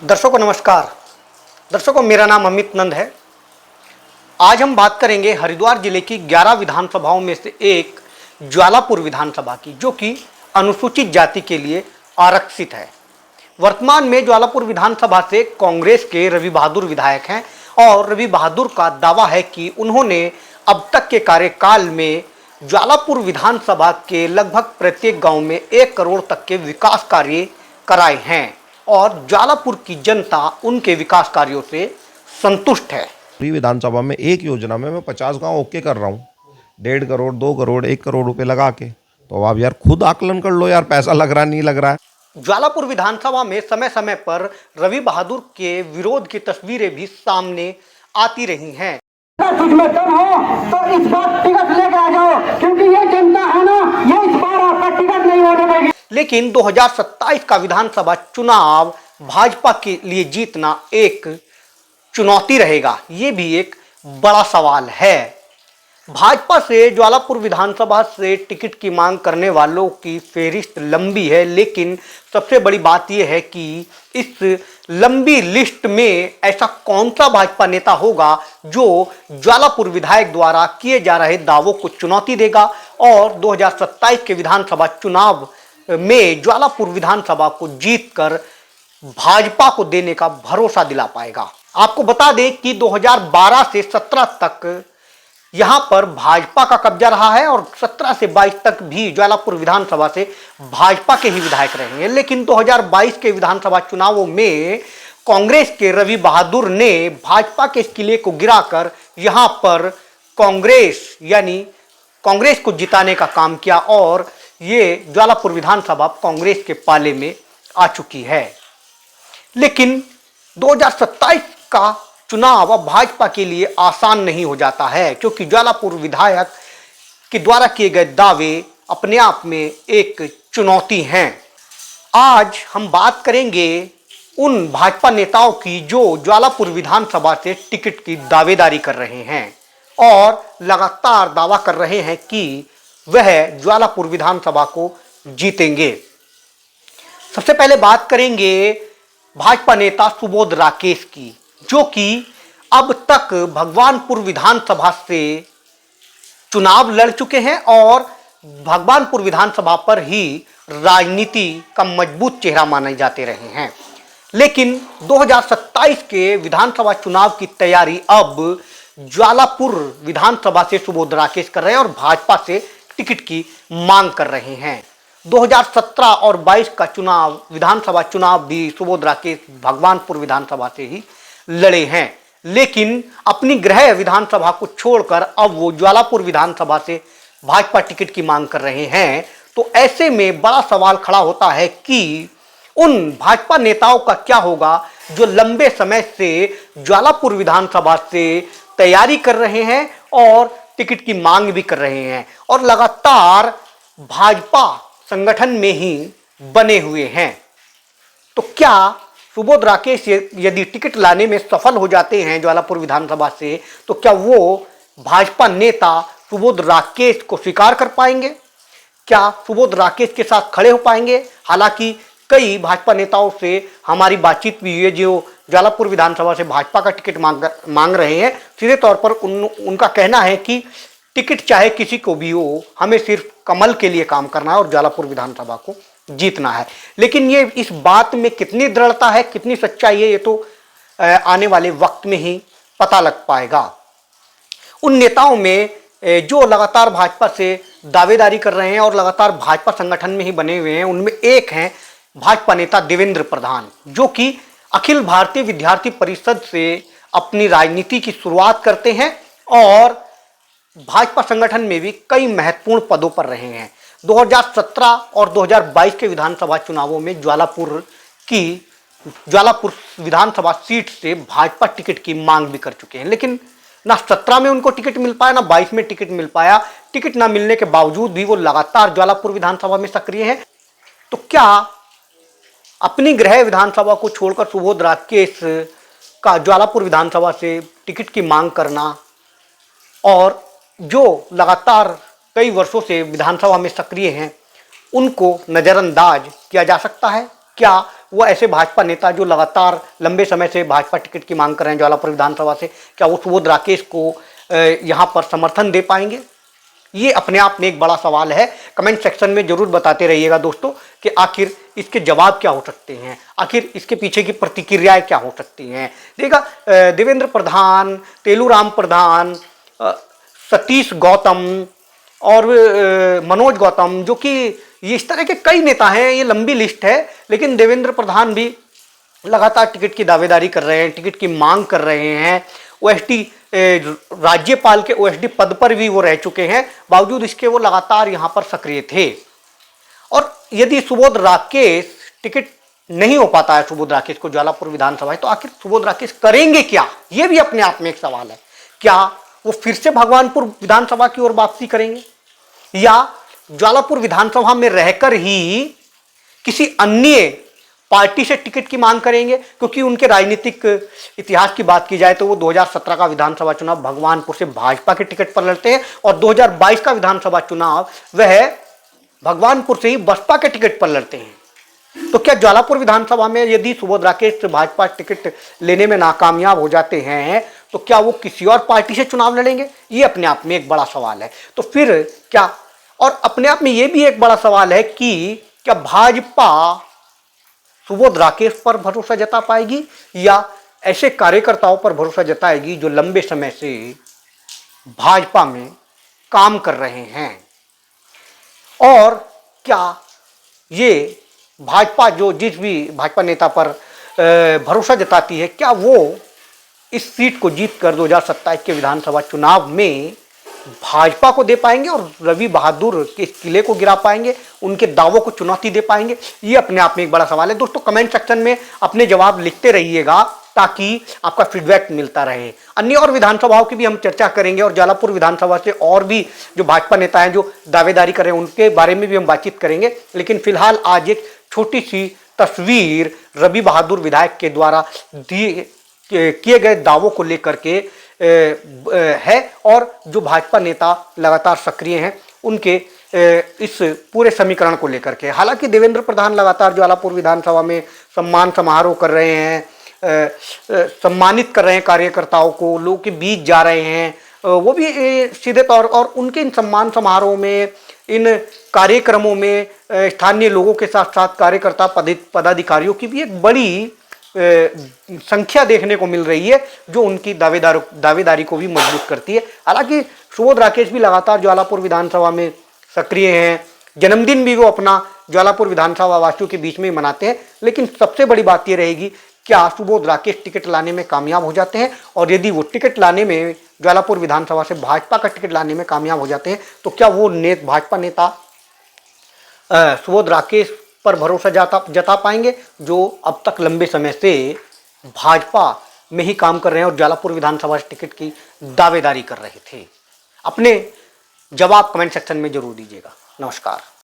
दर्शकों नमस्कार। दर्शकों मेरा नाम अमित नंद है। आज हम बात करेंगे हरिद्वार जिले की 11 विधानसभाओं में से एक ज्वालापुर विधानसभा की, जो कि अनुसूचित जाति के लिए आरक्षित है। वर्तमान में ज्वालापुर विधानसभा से कांग्रेस के रवि बहादुर विधायक हैं और रवि बहादुर का दावा है कि उन्होंने अब तक के कार्यकाल में ज्वालापुर विधानसभा के लगभग प्रत्येक गांव में 1 करोड़ तक के विकास कार्य कराए हैं और ज्वालापुर की जनता उनके विकास कार्यों से संतुष्ट है। पूरी विधानसभा में एक योजना में मैं 50 गांव ओके कर रहा हूँ, 1.5 करोड़ 2 करोड़ 1 करोड़ रुपए लगा के। तो आप यार खुद आकलन कर लो यार, पैसा लग रहा नहीं लग रहा है। ज्वालापुर विधानसभा में समय समय पर रवि बहादुर के विरोध की तस्वीरें भी सामने आती रही हैं। में कम हो तो इस बार टिकट लेकर आ जाओ, क्योंकि ये जनता है ना, ये इस बार आपका टिकट नहीं होने देगी। लेकिन 2027 का विधानसभा चुनाव भाजपा के लिए जीतना एक चुनौती रहेगा, ये भी एक बड़ा सवाल है। भाजपा से ज्वालापुर विधानसभा से टिकट की मांग करने वालों की फेहरिस्त लंबी है, लेकिन सबसे बड़ी बात यह है कि इस लंबी लिस्ट में ऐसा कौन सा भाजपा नेता होगा जो ज्वालापुर विधायक द्वारा किए जा रहे दावों को चुनौती देगा और 2027 के विधानसभा चुनाव में ज्वालापुर विधानसभा को जीतकर भाजपा को देने का भरोसा दिला पाएगा। आपको बता दें कि 2012 से 17 तक यहां पर भाजपा का कब्जा रहा है और 17 से 22 तक भी ज्वालापुर विधानसभा से भाजपा के ही विधायक रहे हैं। लेकिन 2022 के विधानसभा चुनावों में कांग्रेस के रवि बहादुर ने भाजपा के इस किले को गिराकर यहां पर कांग्रेस को जिताने का काम किया और ये ज्वालापुर विधानसभा कांग्रेस के पाले में आ चुकी है। लेकिन 2027 का चुनाव अब भाजपा के लिए आसान नहीं हो जाता है, क्योंकि ज्वालापुर विधायक के द्वारा किए गए दावे अपने आप में एक चुनौती हैं। आज हम बात करेंगे उन भाजपा नेताओं की जो ज्वालापुर विधानसभा से टिकट की दावेदारी कर रहे हैं और लगातार दावा कर रहे हैं कि वह ज्वालापुर विधानसभा को जीतेंगे। सबसे पहले बात करेंगे भाजपा नेता सुबोध राकेश की, जो कि अब तक भगवानपुर विधानसभा से चुनाव लड़ चुके हैं और भगवानपुर विधानसभा पर ही राजनीति का मजबूत चेहरा माने जाते रहे हैं। लेकिन 2027 के विधानसभा चुनाव की तैयारी अब ज्वालापुर विधानसभा से सुबोध राकेश कर रहे हैं और भाजपा से टिकट की मांग कर रहे हैं। 2017 और 22 का चुनाव विधानसभा चुनाव भी सुबोध राकेश भगवानपुर विधानसभा से ही लड़े हैं, लेकिन अपनी गृह विधानसभा को छोड़कर अब वो ज्वालापुर विधानसभा से भाजपा टिकट की मांग कर रहे हैं। तो ऐसे में बड़ा सवाल खड़ा होता है कि उन भाजपा नेताओं का क्या होगा जो लंबे समय से ज्वालापुर विधानसभा से तैयारी कर रहे हैं और टिकट की मांग भी कर रहे हैं और लगातार भाजपा संगठन में ही बने हुए हैं। तो क्या सुबोध राकेश यदि टिकट लाने में सफल हो जाते हैं ज्वालापुर विधानसभा से, तो क्या वो भाजपा नेता सुबोध राकेश को स्वीकार कर पाएंगे? क्या सुबोध राकेश के साथ खड़े हो पाएंगे? हालांकि कई भाजपा नेताओं से हमारी बातचीत भी हुई है जो ज्वालापुर विधानसभा से भाजपा का टिकट मांग रहे हैं। सीधे तौर पर उनका कहना है कि टिकट चाहे किसी को भी हो, हमें सिर्फ कमल के लिए काम करना है और ज्वालापुर विधानसभा को जीतना है। लेकिन ये इस बात में कितनी दृढ़ता है, कितनी सच्चाई है, ये तो आने वाले वक्त में ही पता लग पाएगा। उन नेताओं में जो लगातार भाजपा से दावेदारी कर रहे हैं और लगातार भाजपा संगठन में ही बने हुए हैं, उनमें एक हैं भाजपा नेता देवेंद्र प्रधान, जो कि अखिल भारतीय विद्यार्थी परिषद से अपनी राजनीति की शुरुआत करते हैं और भाजपा संगठन में भी कई महत्वपूर्ण पदों पर रहे हैं। 2017 और 2022 के विधानसभा चुनावों में ज्वालापुर विधानसभा सीट से भाजपा टिकट की मांग भी कर चुके हैं, लेकिन ना 17 में उनको टिकट मिल पाया, ना 22 में टिकट मिल पाया। टिकट ना मिलने के बावजूद भी वो लगातार ज्वालापुर विधानसभा में सक्रिय हैं। तो क्या अपनी गृह विधानसभा को छोड़कर सुबोध राकेश का ज्वालापुर विधानसभा से टिकट की मांग करना और जो लगातार कई वर्षों से विधानसभा में सक्रिय हैं उनको नज़रअंदाज किया जा सकता है? क्या वो ऐसे भाजपा नेता जो लगातार लंबे समय से भाजपा टिकट की मांग कर रहे हैं ज्वालापुर विधानसभा से, क्या वो सुबोध राकेश को यहाँ पर समर्थन दे पाएंगे? ये अपने आप में एक बड़ा सवाल है। कमेंट सेक्शन में जरूर बताते रहिएगा दोस्तों कि आखिर इसके जवाब क्या हो सकते हैं, आखिर इसके पीछे की प्रतिक्रियाएं क्या हो सकती हैं। देखा, देवेंद्र प्रधान, तेलूराम प्रधान, सतीश गौतम और मनोज गौतम, जो कि ये इस तरह के कई नेता हैं, ये लंबी लिस्ट है, लेकिन देवेंद्र प्रधान भी लगातार टिकट की दावेदारी कर रहे हैं, टिकट की मांग कर रहे हैं। ओएसडी राज्यपाल के ओएसडी पद पर भी वो रह चुके हैं, बावजूद इसके वो लगातार यहाँ पर सक्रिय थे। और यदि सुबोध राकेश टिकट नहीं हो पाता है सुबोध राकेश को ज्वालापुर विधानसभा, तो आखिर सुबोध राकेश करेंगे क्या? ये भी अपने आप में एक सवाल है। क्या वो फिर से भगवानपुर विधानसभा की ओर वापसी करेंगे, या ज्वालापुर विधानसभा में रहकर ही किसी अन्य पार्टी से टिकट की मांग करेंगे? क्योंकि उनके राजनीतिक इतिहास की बात की जाए तो वो 2017 का विधानसभा चुनाव भगवानपुर से भाजपा के टिकट पर लड़ते हैं, और 2022 का विधानसभा चुनाव वह भगवानपुर से ही बसपा के टिकट पर लड़ते हैं। तो क्या ज्वालापुर विधानसभा में यदि सुबोध राकेश से भाजपा टिकट लेने में नाकामयाब हो जाते हैं, तो क्या वो किसी और पार्टी से चुनाव लड़ेंगे? ये अपने आप में एक बड़ा सवाल है। तो फिर क्या, और अपने आप में ये भी एक बड़ा सवाल है कि क्या भाजपा सुबोध राकेश पर भरोसा जता पाएगी, या ऐसे कार्यकर्ताओं पर भरोसा जताएगी जो लंबे समय से भाजपा में काम कर रहे हैं? और क्या ये भाजपा जो जिस भी भाजपा नेता पर भरोसा जताती है, क्या वो इस सीट को जीत कर 2027 के विधानसभा चुनाव में भाजपा को दे पाएंगे और रवि बहादुर के इस किले को गिरा पाएंगे, उनके दावों को चुनौती दे पाएंगे? ये अपने आप में एक बड़ा सवाल है। दोस्तों कमेंट सेक्शन में अपने जवाब लिखते रहिएगा ताकि आपका फीडबैक मिलता रहे। अन्य और विधानसभाओं की भी हम चर्चा करेंगे, और ज्वालापुर विधानसभा से और भी जो भाजपा नेता हैं जो दावेदारी कर रहे हैं उनके बारे में भी हम बातचीत करेंगे। लेकिन फिलहाल आज एक छोटी सी तस्वीर रवि बहादुर विधायक के द्वारा किए गए दावों को लेकर के है, और जो भाजपा नेता लगातार सक्रिय हैं उनके इस पूरे समीकरण को लेकर के। हालांकि देवेंद्र प्रधान लगातार ज्वालापुर विधानसभा में सम्मान समारोह कर रहे हैं, सम्मानित कर रहे हैं कार्यकर्ताओं को, लोगों के बीच जा रहे हैं, वो भी सीधे तौर, और उनके इन सम्मान समारोह में, इन कार्यक्रमों में स्थानीय लोगों के साथ साथ कार्यकर्ता पदाधिकारियों की भी एक बड़ी संख्या देखने को मिल रही है, जो उनकी दावेदारी को भी मजबूत करती है। हालांकि सुबोध राकेश भी लगातार ज्वालापुर विधानसभा में सक्रिय हैं, जन्मदिन भी वो अपना ज्वालापुर विधानसभा वासियों के बीच में ही मनाते हैं। लेकिन सबसे बड़ी बात ये रहेगी, क्या सुबोध राकेश टिकट लाने में कामयाब हो जाते हैं, और यदि वो टिकट लाने में ज्वालापुर विधानसभा से भाजपा का टिकट लाने में कामयाब हो जाते हैं, तो क्या वो भाजपा नेता सुबोध राकेश पर भरोसा जता पाएंगे, जो अब तक लंबे समय से भाजपा में ही काम कर रहे हैं और ज्वालापुर विधानसभा टिकट की दावेदारी कर रहे थे? अपने जवाब कमेंट सेक्शन में जरूर दीजिएगा। नमस्कार।